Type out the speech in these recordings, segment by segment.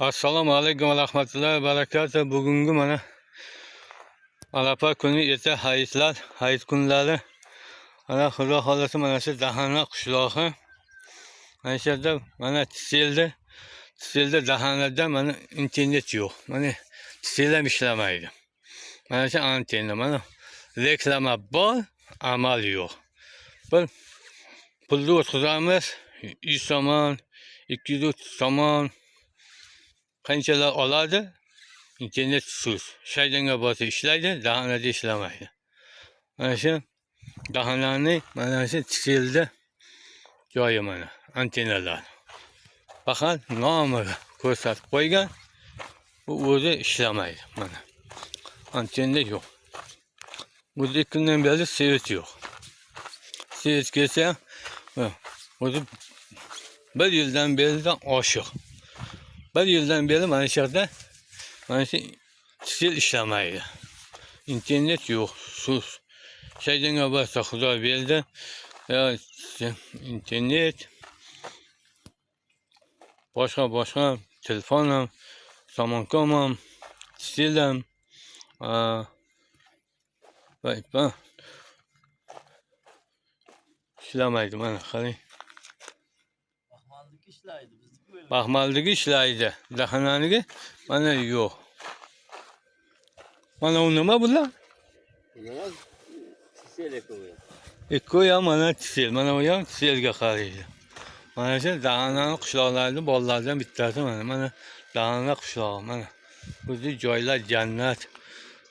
Assalomu alaykum va rahmatullohi va barakatuh. Bugungi mana Arafa kuni esa hayit kunlari. Mana Xudo xolasa mana shu Dahana qishlog'i. Mana shu yerda mana Tiselda Dahanada mana internet yo'q. Mana Tisel ham ishlamaydi. Mana shu antenna mana reklama bor, amal yo'q. Bir pulni o'tkazamiz 100 somon, 230 somon qanchalar oladi? İnternet sus. Shaydanga bo'lsa ishlaydi, Dahanada ishlamaydi. Mana shu Dahanani mana shu Tiselda joyi mana antennalar. Faqat nomiga ko'rsatib qo'ygan, bu o'zi ishlamaydi mana. Antenna yo'q. Bu 2 kundan beri svet yo'q. Svet kelsa, o'zi 1 yildan beridan oshiq. 1 yildan beri mana shu yerda mana shu Tisel ishlamaydi. İnternet yo'q, sus. Shaydanga bo'lsa Xudo berdi. İnternet boshqa telefon ham, samoncom ham, Tisel ham va ishlamaydi mana qarang. Baxmaldagi ishlaydi. Dahananiki mana yo'q. Mana u nima bular? Tisel eko'ya. Eko'ya mana Tisel, mana u ham Tiselga qaraydi. Mana shu Dahanani qishloqlarida bolalardan bittasi mana Dahana qishlog'i mana. Bu joylar jannat.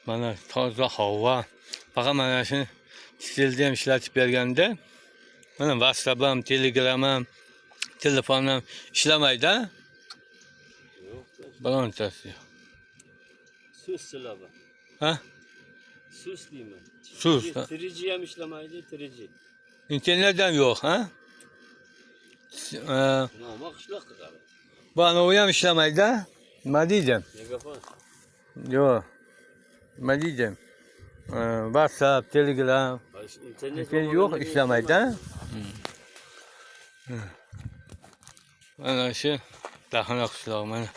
Mana toza havo. Faqat mana shu Tiselda ham ishlatib berganda mana WhatsApp ham, Telegram ham, telefon ham ishlamaydi. Birontasi yo'q. Suslar bor. Ha? Sus deyman. Sus. 3G ham ishlamaydi, 3G. İnternet ham yo'q, ha? Nima qishloqqa qarab. Bana u ham ishlamaydi. Nima deydim? Megafon. Yo'q. Nima deydim? WhatsApp, Telegram. İnternet yo'q, ishlamaydi. Mana shu Dahana qishlog'i mana.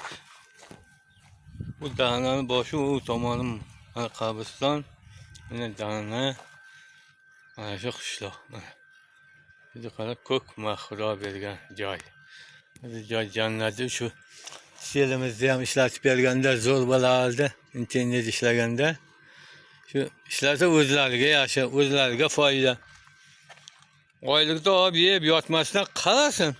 Bu Dahanani boshi u tomoni mana qabriston. Mana Dahana. Mana shu qishloq mana. Juda qarab ko'k Xudo bergan joy. Bu joy jannati shu. Tiselimizda ham ishlatib berganda zo'r bo'lardi, internet ishlaganda. Shu ishlasa o'zlariga yaxshi, o'zlariga foyda. Oylikda olib yeb yotmasdan qarasin.